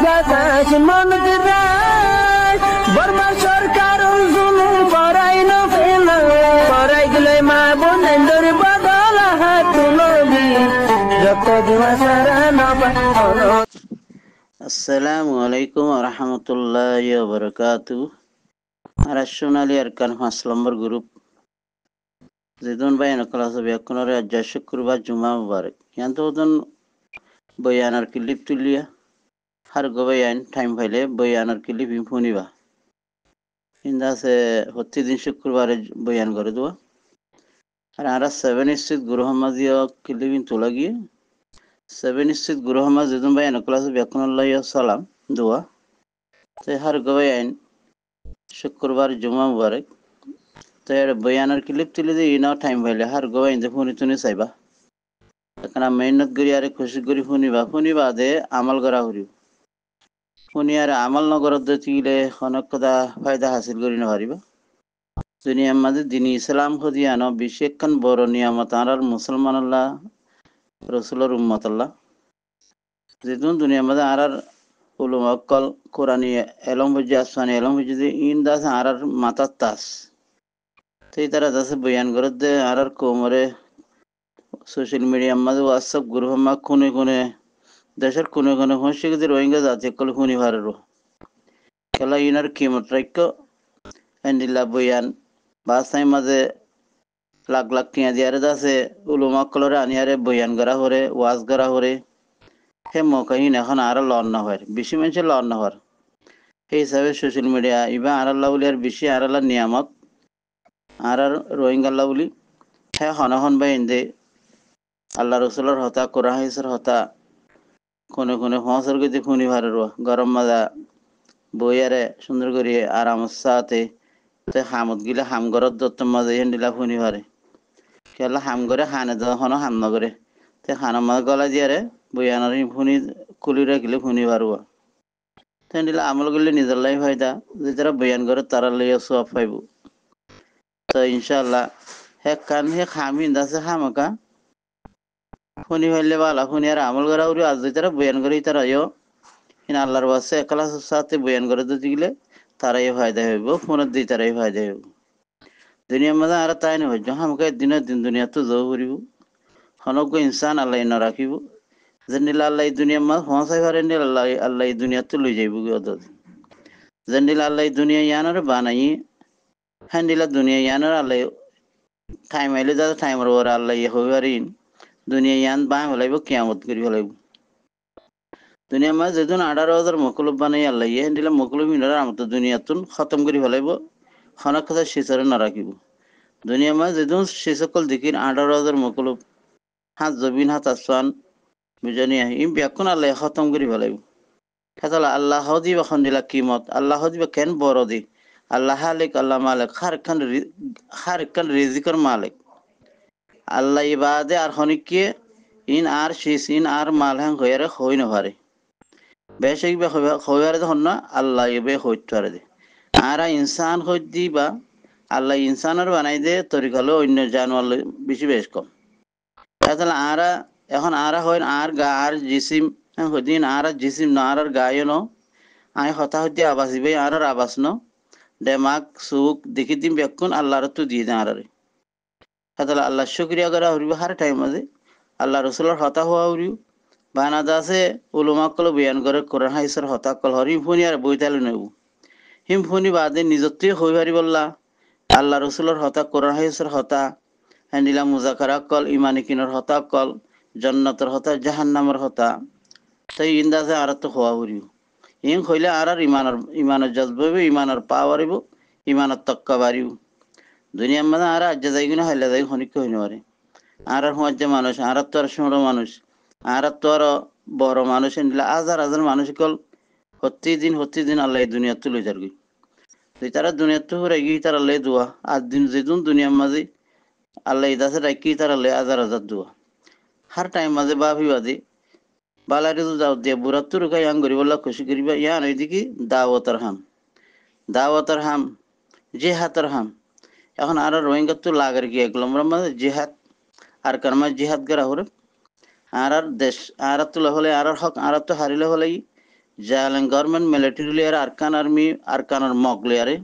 বাতাস মনদের রায় বর্মা সরকার জুলুম করাই না ফেলা করাই গেলে মা বোনেদের বদল হাত তুলবি যত দিবা সারা নবা। আসসালামু আলাইকুম রহমতুল্লাহি ওয়া বারাকাতুহু। আর সোনালী আরকান 5 নম্বর গ্রুপ যেদন ভাই ক্লাস ব্যাকরণের আজ শুক্রবার জুমা মুবারক ইয়ান্ত ওদন বয়ানার ক্লিপ তুলিয়া har gobayan time paile বয়ানার ক্লিপ ইনফুনিবা ইন্দাসে প্রতিদিন শুক্রবারে বয়ান করে দেওয়া আর আমরা 7 স্থিত গ্রহমাজিয়া ক্লিপ তোলা গিয়ে 7 স্থিত গ্রহমাজ যেদন ভাই ক্লাস ব্যাকরণল্লাহি সালাম দোয়া তে har gobayan শুক্রবার জুমা মুবারক তার বয়ানের ক্লিপ তুলে দিয়ে ইনা টাইম পাইলে har gobayan যে ফোনে তুনে চাইবা এখানে মেহনত করি আর খুশি করি শুনিবা দে আমাল করা হরিব শুনি আর আমাল নগরত দিলে অনেক কথা ফায়দা হাসিল করি নহারিবা দুনিয়ার মাঝে দিন ইসলাম খদিয়ানো বিশেষখান বড় নিয়ামত আর মুসলমান আল্লাহ রসুলের উম্মত আল্লাহ যেদিন দুনিয়ার মাঝে আর উলুম অকল কোরআনি এলম বুঝে আসমানি এলম বুঝে ইন দাস আর মাতার তাস সেই তারা দাসে বয়ান করে দে আর কোমরে সোশ্যাল মিডিয়ার মাঝে হোয়াটসঅ্যাপ গ্রুপ মা কোনে কোনে দেশের কোনে কোনে হচ্ছে যে রোহিঙ্গা জাতি কল শুনি ভারের খেলা ইনার কিমত রাখ্য এন্ডিলা বয়ান বাসাই মাঝে লাখ লাখ টিয়া দিয়ারে দাসে উলুমা কলরে আনিয়ারে বয়ান করা হরে ওয়াজ করা হরে হে মকাহিন এখন আর লন না হয় বেশি মানুষের লন না হওয়ার সেই হিসাবে সোশ্যাল মিডিয়া ইবা আর আল্লাহ বলি আর বেশি আর আল্লাহ নিয়ামত আর রোহিঙ্গা আল্লাহ বলি হ্যাঁ হনহন বাই দে আল্লাহ রসুলের হতা কোরআন হাদিসের হতা কোনে কোনে ফসর গতি খুনি ভারের গরম মাজা বইয়ারে সুন্দর করে আরাম সাথে তে হামত গিলে হাম গরত দত্ত মাঝে হেন্ডিলা খুনি ভারে খেলা হাম করে হানে হন হাম নগরে তে হানা মাঝে গলা দিয়ারে বইয়ানার খুনি কুলি রাখিলে খুনি ভারুয়া হেন্ডিলা আমল করলে নিজের লাই ফায়দা যে তারা বয়ান করে তারা লইয়া সব পাইব তো ইনশাল্লাহ হে কান হে খামি দাসে হামাকা শুনি ফাইলে বালা শুনি আর আমল করা উড়ি আজ তারা বয়ান করে তারা ইন আল্লাহর বাসে একলা সাথে বয়ান করে দিতে গেলে তারাই ফায়দা হইব ফোনের দিয়ে তারাই ফায়দা হইব দুনিয়ার মধ্যে আর তাই না হইজ আমাকে দিনের দিন দুনিয়া তো যাও করিব হনজ্ঞ ইনসান আল্লাহ ন রাখিব যে নিলা আল্লাহ দুনিয়ার মাঝে পৌঁছাই পারে নিল আল্লাহ আল্লাহ দুনিয়া তো লই যাইব যে নিলা আল্লাহ দুনিয়া ইয়ানোর বানাই হ্যাঁ নিলা দুনিয়া ইয়ানোর আল্লাহ টাইম আইলে যাতে টাইমের ওর আল্লাহ হইবারিন দুনিয়া ইয়ান বাই হলাইব কিয়ামত করি হলাইব দুনিয়ার মাঝে যেদিন 18,000 মকলব বানাই আল্লাহ ইয়ে দিলে মকলব মিনার আমার তো দুনিয়াতুন খতম করি ফেলাইব খনক কথা শিচারে না রাখিব দুনিয়ার মাঝে যেদিন সে সকল দিকির 18,000 মকলব হাত জবিন হাত আসমান বুঝানি ইম ব্যাকুন আল্লাহ খতম করি ফেলাইব খেতলা আল্লাহ দিবা খন দিলা কিমত আল্লাহ দিবা কেন বড় দি আল্লাহ হালিক আল্লাহ মালিক হার খান রিজিকর মালিক আল্লাহ ইবাদে আর খনিকে ইন আর শিস ইন আর মাল হ্যাং হইয়ারে হই নভারে বেশিক বে হইয়ারে হন না আল্লাহ ইবে হইতারে দে আরা ইনসান হই দিবা আল্লাহ ইনসানের বানাই দে তরিকালো অন্য জানোয়ার বেশি বেশ কম তাহলে আরা এখন আরা হয় আর গা আর জিসিম হদিন আর জিসিম না আর গায় ন আই হতা হইতে আবাস ইবে আর আবাস ন দেমাগ সুখ দেখি দিম বেকুন আল্লাহর তো দিয়ে দেন আরে তাহলে আল্লাহ শুক্রিয়া করা হইব হার টাইম আছে আল্লাহ রসুলের হতা হওয়া হইব বানা দাসে উলুমাকল বয়ান করে কোরআন হাদিসের হতা কল হরিম ফোনি আর বইতালে নেব হিম ফোনি বাদে নিজত্বই হই পারি বললা আল্লাহ রসুলের হতা কোরআন হাদিসের হতা হ্যান্ডিলা মুজাকারা কল ইমানি কিনর হতা কল জন্নতর হতা জাহান্নামের হতা তাই ইন্দাজে আর তো হওয়া হইব ইং হইলে আর ইমানের জজবইব ইমানের পা বাড়িব ইমানের তক্কা বাড়িব দুনিয়ার মধ্যে আর আজ্জা যাইগুলো হাইলে যাই হনিক হইন পারে আর হুয়াজ্জা মানুষ আর তো আর ছোট মানুষ আর তো আর বড় মানুষ নিলে হাজার হাজার মানুষ কল প্রতিদিন আল্লাহ দুনিয়া তুলে যারগি তুই তারা দুনিয়া তো রাখি তার আল্লাহ দোয়া আর দিন যেদিন দুনিয়ার মাঝে আল্লাহ দাসে রাখি তার আল্লাহ হাজার হাজার দোয়া হার টাইম মাঝে বাভি বাদে বালারে তো যাও দিয়ে বুড়া তো রুকাই আং করি বললা খুশি করিবা ইয়ান ওই দিকে দাওয়াতার হাম জেহাতার হাম এখন আর রোহিঙ্গা তো লাগার কি 1 নম্বর মাঝে জেহাদ আর কারমা জিহাদ করা হরে আর দেশ আর তুলে হলে আর হক আর তো হারিলে হলেই Jalen government military layer arkan army arkanar mok layer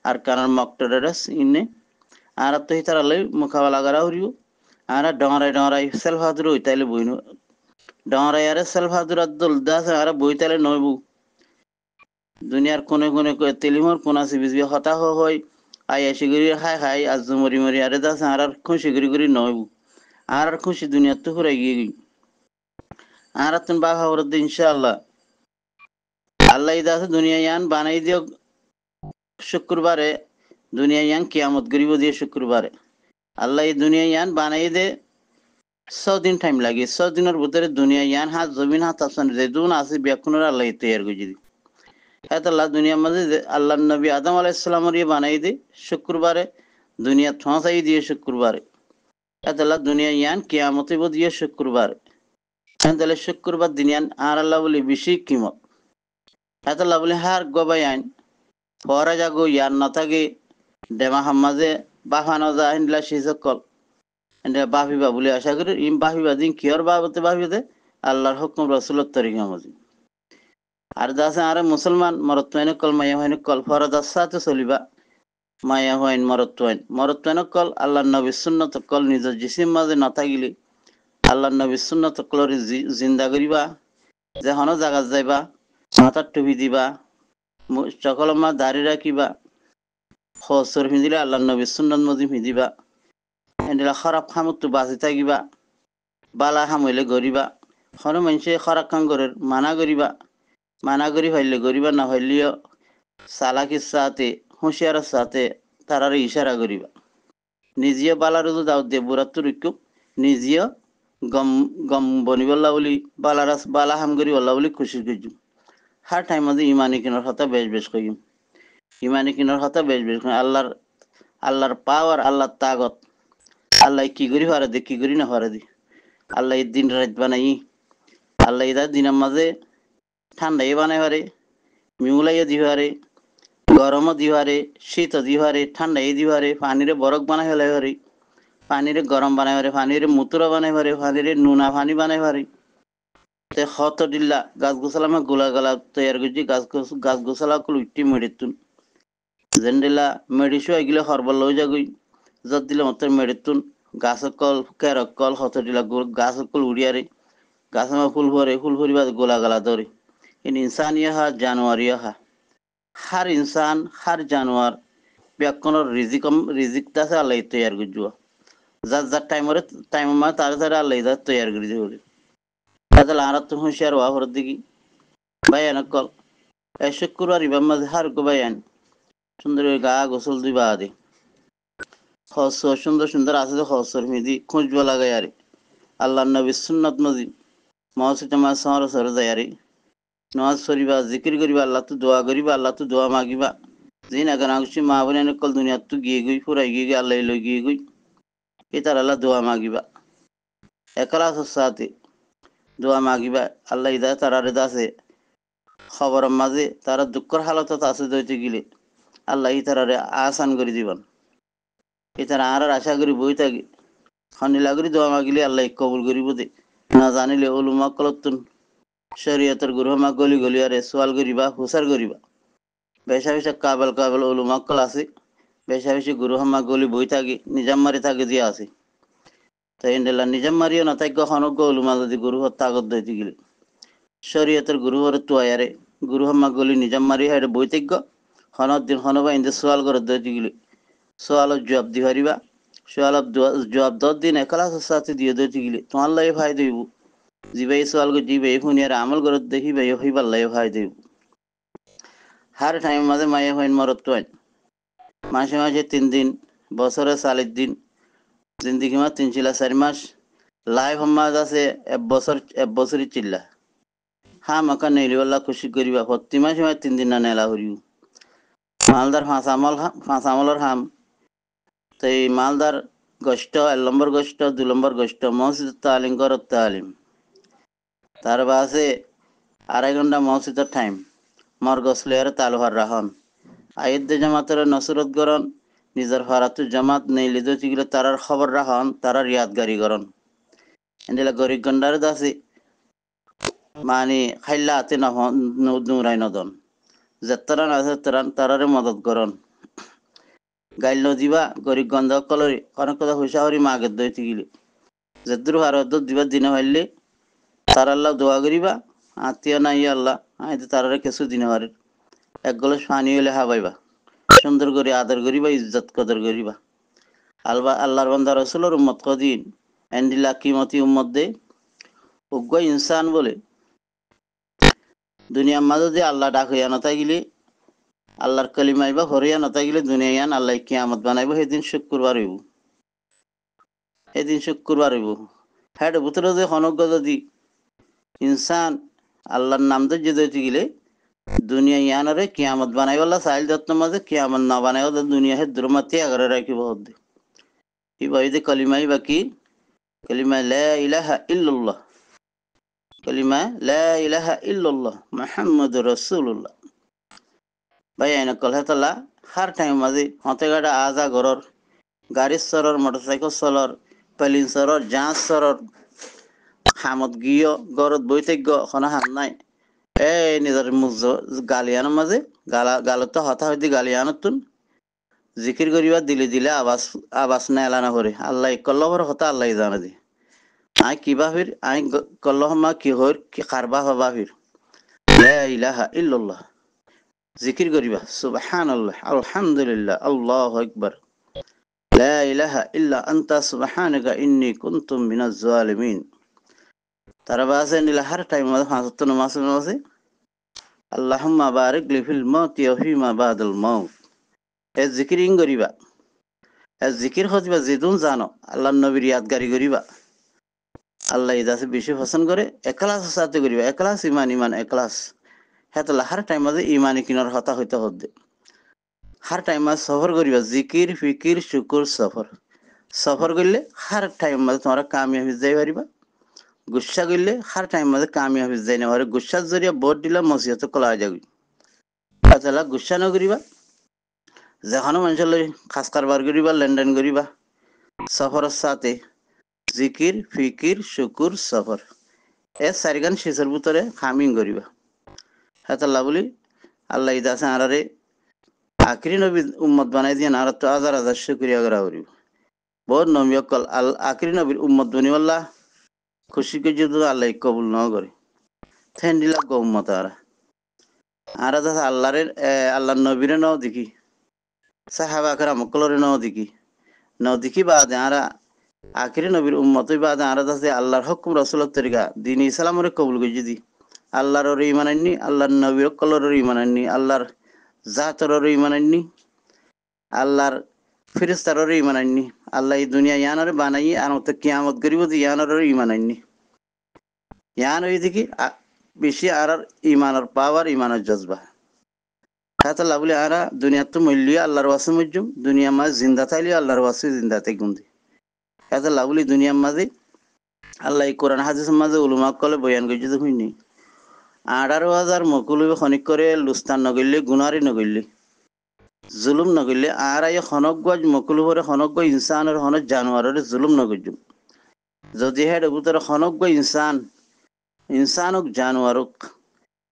arkanar mok terrorists inne ara to hitara lay mukawala gara huriu ara donrai self hadru itaile boinu donrai ara self hadru adul das ara boitale noibu দুনিয়ার কোনে কোনে তেলিমর কোনা CBG হতা হয় I এসিগরি high আজ মরি মরি আরে দাস আর খুশি গরি নয়বু আর খুশি দুনিয়া তো ফুরাই গিয়ে আর তুন বা খবর ইনশাআল্লাহ আল্লাহ দাস দুনিয়া ইয়ান বানাই দিও শুক্রবারে দুনিয়া ইয়ান কিয়ামত গরিব দিয়ে শুক্রবারে আল্লাহ এই দুনিয়া ইয়ান বানাই দে 100 দিন টাইম লাগে 100 দিনের ভিতরে দুনিয়া ইয়ান হাত জমিন হাত আসন যেদুন আছে বেকুনর আল্লাহ তৈয়ার করে দিই আল্লাহ দুনিয়া মাঝে আল্লাহ নবী আদম আলাইহিসসালামের ইয়ে বানাই দে শুক্রবারে দুনিয়া ঠোঁসাই দিয়ে শুক্রবারে আল্লাহ দুনিয়া ইয়ান কিয়ামতে দিয়ে শুক্রবারে তাহলে শুক্রবার দিন ইয়ান আর আল্লাহ বলি বেশি কিমত আল্লাহ বলি হার গবাই আইন পরা যাগো ইয়ান না থাকে ডেমা হাম্মাজে বাফানো যা হিন্দলা সেই সকল বাফিবা বলে আশা করি ইম বাফিবা দিন কিয়র বাবতে বাফিতে আল্লাহর হুকুম রাসূলের তরিকা মাঝে আর দাসে আরে মুসলমান মরত্বাইন কল মায়া হইন কল ফরদার সাথে চলিবা মায়া হইন মরত্বাইন কল আল্লাহ নবী সুন্নত কল নিজের জিসিম মাঝে না থাকিলে আল্লাহ নবী সুন্নত কলর জিন্দা করিবা যে হন জায়গা যাইবা মাথার টুপি দিবা সকল মা দাড়ি রাখিবা খসর ভিজিলে আল্লাহ নবী সুন্নত মজি ভিজিবা এন্ডিলা খারাপ খামতো বাঁচি থাকিবা বালা হামইলে গরিবা হন মানুষে খারাপ কাম করে মানা করি ফাইলে গরিবা না ফাইলিও চালাকির সাথে হুঁশিয়ারের সাথে তারারে ইশারা করিবা নিজেও বালার দাও দে বুড়াত রুক্যুক নিজেও গম গম বনিবল্লা বলি বালা হাম করি বল্লা বলি খুশি করছু হার টাইম মধ্যে ইমানি কিনার হতা বেশ করিম ইমানি কিনার হতা বেশ করিম আল্লাহর পাওয়ার আল্লাহর তাগত আল্লাহ কি করি হারে দে কি করি না হারে দি আল্লাহ দিন রাত বানাই আল্লাহ ইদার দিনের মাঝে ঠান্ডাই বানাই পারে মিউলাইয়া দি পারে গরমও দি পারে শীতও দি পারে ঠান্ডাই দি পারে পানিরে বরফ বানাই ফেলাই পারে পানিরে গরম বানাই পারে পানিরে মুতুরা বানাই পারে পানিরে নুনা পানি বানাই পারে তে হত দিল্লা গাছ গোছালামা গোলা গলা তৈয়ার করছি গাছ গোছালা কল উঠি মেডিতুন যেন দিল্লা মেডিসু এগুলো হরবল লই যাগুই যত দিলে মতো মেডিতুন গাছ কল কেরক কল হত দিল্লা গাছ কল উড়িয়ারে গাছমা ফুল ভরিবা গোলা গলা ধরে ইনসানিয়া হা জানুয়ারিয়া হা হার ইনসান হার জানোয়ার ব্যাকরণের রিজিকটা আছে আল্লাহ তৈয়ার করে যাওয়া যার টাইম মানে তার আল্লাহ যা তৈয়ার করে দিয়ে বলে তাহলে আর তো হুঁশিয়ার হওয়া হর দিকে বাইয়ান কল এই শুক্রবার ইবাম মাঝে হার গো বাইয়ান সুন্দর গা গোসল দিবা আদে হস সুন্দর আছে যে হসর মিদি খুঁজবা লাগাই আরে আল্লাহ নবী সুন্নত মজি মহসিদ আমার সহর সরে যায় আরে নামাজ পড়িবা জিকির করিবা আল্লাহ তো দোয়া করিবা আল্লাহ তো দোয়া মাগিবা জিন আগান আগছি মা বোন কল দুনিয়া তো গিয়ে গই ফুরাই গিয়ে আল্লাহ লই গিয়ে গই এটার আল্লাহ দোয়া মাগিবা একলাসের সাথে দোয়া মাগিবা আল্লাহ ইদা তারা রেদা আছে খবরের মাঝে তারা দুঃখের হালতত আছে দইতে গেলে আল্লাহ ই তারারে আসান করে দিবান এ তারা আর আশা করি বই থাকি খনিলা করি দোয়া মাগিলে আল্লাহ কবুল করিব দে না জানিলে ওলুমা কলতুন শরীয়তের গুরুমা গলি আরে সোয়াল করিবা হুসার করিবা বেশা কাবল ওলুমা কল আছে বেশা গুরুহমা গলি বই থাকি নিজাম মারি থাকে দিয়ে আছে তাই এন্ডেলা নিজাম মারিও না তাই কখনো ওলুমা যদি গুরুহর তাগত দইতে গেলে শরীয়তের গুরুহর তুয়ারে গুরুহমা গলি নিজাম মারি হাইডে বই থাক হনত দিন হনবা ইন্দে সোয়াল করে দইতে গেলে সোয়ালত জবাব দি হারিবা সোয়ালত জবাব 10 দিন একলাসের সাথে দিয়ে দইতে গেলে তোমার লাই ভাই দইব জিবাই সোয়াল করে জিবাই ফুনিয়ার আমল করে দেখি ভাই হইবার লাই ভাই দইব হার টাইম মাঝে মায়ে হইন মরত তোয়াইন মাসে 3 দিন বছরে 40 দিন জিন্দিগি মা 3 চিল্লা 4 মাস লাইফ সমাজ আছে এক বছরই চিল্লা হা মাকা নেলিওয়াল্লা খুশি করিবা প্রতি মাসে 3 দিন না নেলা হরিও মালদার ফাঁস আমলর হাম তাই মালদার গোষ্ঠ 1 নম্বর গোষ্ঠ 2 নম্বর গোষ্ঠ মসজিদ তালিম করত তালিম তার বাসে 2.5 ঘন্টা মসজিদের টাইম মরগসলের তালুহার রাহন আয়েদ জামাতের নসরত গরন নিজের ফারাতু জামাত নেই লিদো চিগলে তারার খবর রাহন তারার ইয়াদগারি গরন এন্ডিলা গরিব গন্ডার দাসি মানে খাইলা হাতে নুরাই নদন যেতারান আছে তারারে মদত করন গাইল নদিবা গরিব গন্ধ কলরি অনেক কথা হুসা হরি মাগের দই গিলি যেদুর হারত দিবা দিন হইলে তার আল্লাহ দোয়া করিবা আত্মীয় নাই আল্লাহ আইতে তারারে কিছু দিন হারের এক গলাস পানি হইলে হাবাইবা সুন্দর করে আদর করিবা ইজ্জত কদর করিবা আল্লাহর বান্দা রসুলের উম্মত কদিন এন্ডিলা কিমতি উম্মত দে উগ্র ইনসান বলে দুনিয়ার মাঝে যে আল্লাহ ডাক হইয়া নতা গিলে আল্লাহর কলিমাইবা হরিয়া নতা গিলে দুনিয়ান আল্লাহ কিয়ামত বানাইব সেদিন শুক্রবার হইব সেদিন শুক্রবার হইব হ্যাঁ ভিতরে যে হনজ্ঞ যদি ইনসান আল্লাহর নাম তো যে দইতে গেলে দুনিয়া ইয়ানরে কিয়ামত বানাইবাল্লা সাইল যত্ন মাঝে কিয়ামত না বানাইব দুনিয়া হে দুর্মাতি আগারে রাখিব হদ্দে ইবাইদে কলিমাই বাকি কলিমা লা ইলাহা ইল্লাল্লাহ কলিমা লা ইলাহা ইল্লাল্লাহ মুহাম্মাদুর রাসূলুল্লাহ ভাই আইনা কলহাতলা হার টাইম মাঝে হতে গাড়া আজা ঘরর গাড়ির সরর মোটরসাইকেল চলর প্লেন চরর জাহাজ চরর হামত গিয়ে গরত বইতেজ্ঞ কোনো হাত নাই নিজের মুখ গালিয়ানোর মাঝে গালত হতা হইতে গালিয়ানতুন জিকির করিবা দিলে দিলে আবাস না এলানা করে আল্লাহ কল্লভর হতা আল্লাহ জানা দি আই কিবা ফির আই কল্লহ মা কি হর কি কারবা হবা ফির লা ইলাহা ইল্লাল্লাহ জিকির করিবা সুবহানাল্লাহ আলহামদুলিল্লাহ আল্লাহু আকবার লা ইলাহা ইল্লা আনতা সুবহানাকা ইন্নী কুনতু মিনাজ জালিমিন তারা বাসে নিলা হার টাইম মাঝে ফাঁসত্ব নামাজ আছে আল্লাহুম্মা বারিক লি ফিল মাউতি ওয়া ফিমা বাদাল মাউত এ জিকিরিং করিবা এ জিকির হতিবা যেদুন জানো আল্লাহর নবীর ইয়াদগারি করিবা আল্লাহ ইদাসে বেশি পছন্দ করে একলাস সাথে করিবা একলাস ইমান একলাস হেতলা হার টাইম মাঝে ইমানি কিনার হতা হইতে হদ্দে হার টাইম মাঝে সফর করিবা জিকির ফিকির শুকুর সফর করলে হার টাইম মাঝে তোমরা কামিয়াবি যাই পারিবা গুসা করলে হার টাইম মাঝে কামিয়াবি যাই না পারে গুসার জরিয়া ভোট দিলে মসজিদে কলা যাবি তাহলে গুসা নকরিবা যেখানো মানুষের লই খাস কারবার করিবা লেনদেন করিবা সফরের সাথে জিকির ফিকির শুকুর সফর এ চারিগান শেষের ভিতরে খামিং করিবা হেতাল্লা বলি আল্লাহ ইদাসে আরারে আখরি নবী উম্মত বানাই দিয়ে আর তো হাজার হাজার শুক্রিয়া করা করিব বহুত নবী অকল আখরি নবীর উম্মত বনিবাল্লা খুশি করে যদি আল্লাহ কবুল ন করে থেন্ডিলা গো উম্মত আর দাদা আল্লাহর নবীরে ন দেখি সাহাবা করে মকলরে ন দেখি বাদে আরা আখরি নবীর উম্মত বাদে আর দাদা আল্লাহর হুকুম রাসূলের তরিকা দিন ইসলামরে কবুল করে যদি আল্লাহর ইমান আননি আল্লাহর নবীর কলর ইমান আননি আল্লাহর জাতর ইমান আননি আল্লাহর ফেরেশতার ইমান আননি আল্লাহ এই দুনিয়া ইয়ানরে বানাই আর তো কিয়ামত করিব যে ইয়ানর ইমান আননি ইয়ান হই দেখি বেশি আর ইমানের পাওয়ার ইমানের জজবা হাতাল্লা বলে আরা দুনিয়ার তো মূল্য আল্লাহর ওয়াসে মজ্জুম দুনিয়া মাঝে জিন্দা থাইলে আল্লাহর ওয়াসে জিন্দা থাক গুন্দি হাতাল্লা বলি দুনিয়ার মাঝে আল্লাহ কোরআন হাদিসের মাঝে উলুমা কলে বয়ান করছে তো হইনি 18,000 মকুলবে খনিক করে লুস্তান নগরলে গুনারি নগরলে জুলুম নগরলে আর আই খনকগজ মকুলবরে খনকগ ইনসানের হনক জানোয়ারের জুলুম নগরজুম যদি হেড ভিতরে খনকগ ইনসানক জানোয়ারক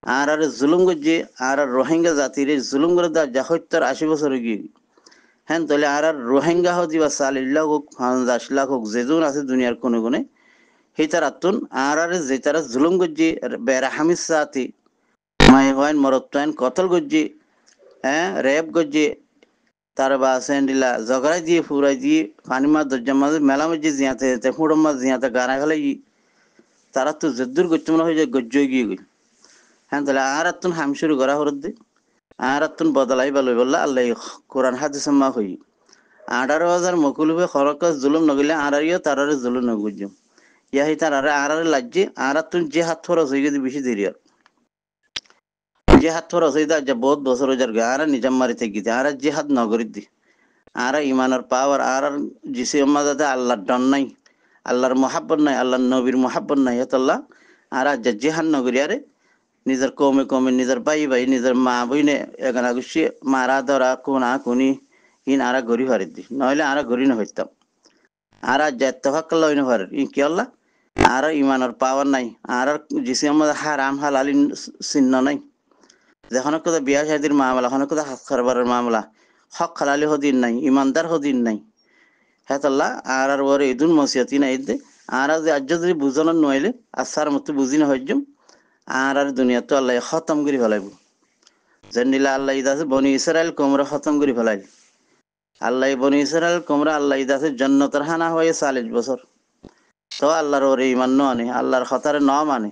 আর জুলুম গজ্জে আর রোহিঙ্গা জাতির জুলুম করে দা 70-80 বছর গিয়ে হ্যাঁ তাহলে আর রোহিঙ্গা হতি বা 40 লাখ হোক 50 লাখ হোক যেজন আছে দুনিয়ার কোনে কোনে সেই তার আতুন আর যে তারা জুলুম গজ্জে বেরাহামিস সাথে মাই হওয়ান মরত্তান কতল গজ্জে হ্যাঁ রেপ গজ্জে তার বা সেন্ডিলা জগড়াই দিয়ে ফুরাই দিয়ে পানি মাছ দরজা মাঝে মেলা মধ্যে জিয়াতে ফুড়ম মাছ জিয়াতে গানা খেলে তারা তো যদ্দুর গজ্জ মনে হয়ে যায় গজ্জ গিয়ে গই হ্যাঁ তাহলে আর আতুন হাম শুরু করা হরত দে আর আতুন বদলাই বলে বললা আল্লাহ কোরআন হাদিস মা হই 18,000 মকুলবে খরক জুলুম নগিলে আর তারারে জুলুম নগুজ ইয়া হি তার আর লাজ্জে আর তুন যে হাত খরচ হয়ে গেছে বেশি দেরি আর যে হাত খরচ হয়ে যা বহুত বছর হয়ে যার আর নিজাম মারি থেকে আর যে হাত নগরীর দি আর ইমানের পাওয়ার আর জিসি মাঝে আল্লাহর ডন নাই আল্লাহর মহাব্বত নাই আল্লাহর নবীর মহাব্বত নাই হেতল্লাহ আর যে হাত নগরী আরে নিজের কমে নিজের ভাই নিজের মা বইনে এখানে গুছি মারা ধরা কোনা কোনি ইন আর ঘড়ি হারি দি নইলে আর ঘড়ি না হইতাম আর যেতে ফাঁক লইনে হারের ই কি আল্লাহ আর ইমানের পাওয়ার নাই আর জিসিমের মধ্যে হারাম হালালি চিহ্ন নাই যখন কোথাও বিয়া শাদির মামলা হন কোথাও হাত খারবারের মামলা হক হালালি হদিন নাই ইমানদার হদিন নাই হেতাল্লাহ আর ওর ইদুন মসিয়াতি নাই দে আর আজ যদি বুঝানোর নইলে আসার মতো বুঝি না হইজম আর দুনিয়া তো আল্লাহ খতম করে ফেলাইব যেনিলা আল্লাহ ইদাসে বনি ইসরায়েল কোমরা খতম করে ফেলাইল আল্লাহ বনি ইসরায়েল কোমরা আল্লাহ ইদাসে জন্নতর হানা হয়ে 40 বছর তো আল্লাহর ওরে ইমান ন আনে আল্লাহর খতারে ন মানে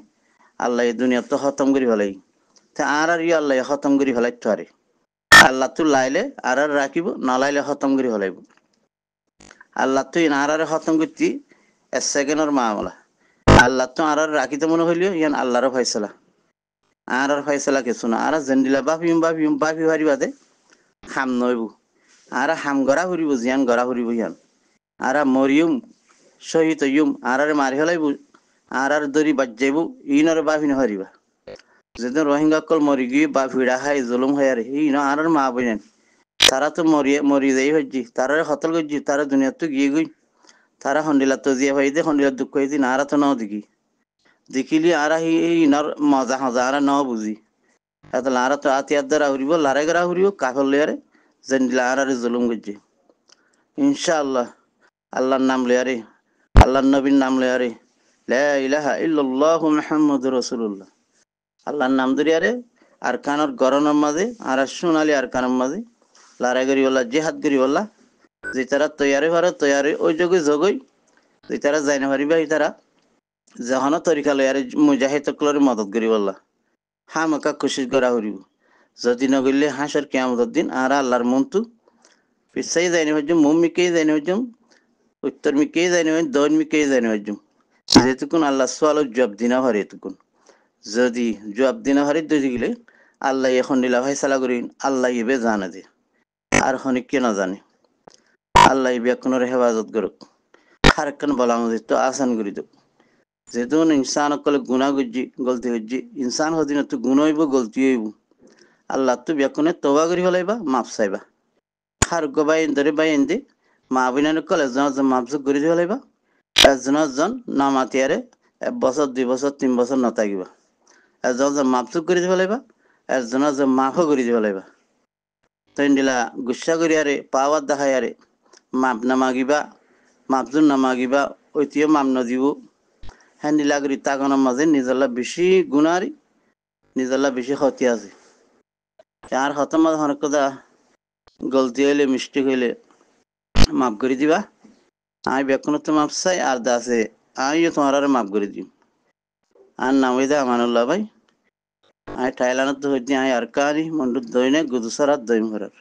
আল্লাহ এই দুনিয়া তো খতম করে ফেলাই তা আর আল্লাহ খতম করে ফেলাইতে পারে আল্লাহ তো লাইলে আর রাখিব না লাইলে খতম করে ফেলাইব আল্লাহ তো আর খতম করছি 1 সেকেন্ডের মামলা আল্লাহ তো আর রাখিতে মনে হইলিও ইয়ান আল্লাহর ফয়সালা আর ফয়সালা কিছু না আর জেন্দিলা বাপি হারি বাদে হাম নইব আর হাম গড়া ফুরিব জিয়ান গড়া ফুরিব ইয়ান আর মরিয়ম শহীদ হইম আর মারি ফেলাইব আর দরি বাজ যাইব ইনর বাপি নহারিবা যেদিন রোহিঙ্গা কল মরি গিয়ে বা ভিড়া খাই জুলুম হয় আর ইন আর মা বইনেন তারা তো মরি যাই হজ্জি তারা হতল গজ্জি তারা দুনিয়া তো গিয়ে গই তারা হন্ডিলা তো জিয়া ভাই দে হন্ডিলা দুঃখ হয়েছি না আর তো ন দেখি দেখিলি আর ইনর মজা হজা আর ন বুঝি এত আর তো আতিয়ার দ্বারা উড়িব লারে গড়া উড়িব কাফল লিয়ারে যেন আর জুলুম গজ্জি ইনশাআল্লাহ আল্লাহর নাম লিয়ারে আল্লাহর নবীর নাম লিয়ারে লা ইলাহা ইল্লাল্লাহু মুহাম্মাদুর রাসূলুল্লাহ আল্লাহর নাম ধরিয়ারে আর কানর গরনের মাঝে আর সোনালি আর কানের মাঝে লড়াই করি বললা জেহাদ করি বললা যে তারা তৈয়ারি ভারে তৈয়ারি ওই যোগে যোগই যে তারা যাই না পারিবা এই তারা যখন তরিকা লয়ারে মুজাহিদ কলরে মদত করি বললা হা মাকা কোশিশ করা হরিব যদি নগরলে হাসর কিয়ামতের দিন আর আল্লাহর মন্তু পিছাই যাই না হজম মুম মিকেই যাই না হজম উত্তর মিকেই যাই না দন মিকেই যাই না হজম যেহেতুকুন আল্লাহ সোয়াল জবাব দিনা হরে এতকুন যদি জবাব দিনা হরে দুই গেলে আল্লাহ এখন দিলা ফয়সালা করি আল্লাহ ইবে জানে দে আর হনিক কে না জানে আল্লাহ ইবে কোনোর হেফাজত করুক খারকান বলা আমাদের তো আসান করি দেব যেহেতু ইনসান কলে গুণা গজ্জি গলতি হজ্জি ইনসান হদিন তো গুণ হইব গলতি হইব আল্লাহ তো ব্যাকুনে তবা করি ফেলাইবা মাপ চাইবা খার গবাই ধরে বাইন দে মা বিনান কলে এজন মাপজুক করে দিয়ে ফেলাইবা একজন নামাতিয়ারে 1 বছর 2 বছর 3 বছর নতাকিবা এজন মাপজুক করে দিয়ে ফেলাইবা একজন মাফও করে দিয়ে ফেলাইবা তইন দিলা গুসা করি আরে পাওয়ার দেখাই আরে মাপ না মাগিবা মাপজুন না মাগিবা ঐতিও মাপ নদিব হ্যাঁ দিলা করি তাকানোর মাঝে নিজের বেশি গুণারি নিজের বেশি ক্ষতি আছে আর হতার মাঝে অনেক কথা গলতি হইলে মিস্টেক হইলে মাফ করে দিবা আমি বেকুন তো মাপ চাই আর দাসে আমিও তোমার আর মাফ করে দিম আর নাম হইতে আমানুল্লাহ ভাই আমি থাইল্যান্ডত হইতে আমি আর কারি মন্ডুর দইনে গুদুসারাত দইম ঘরের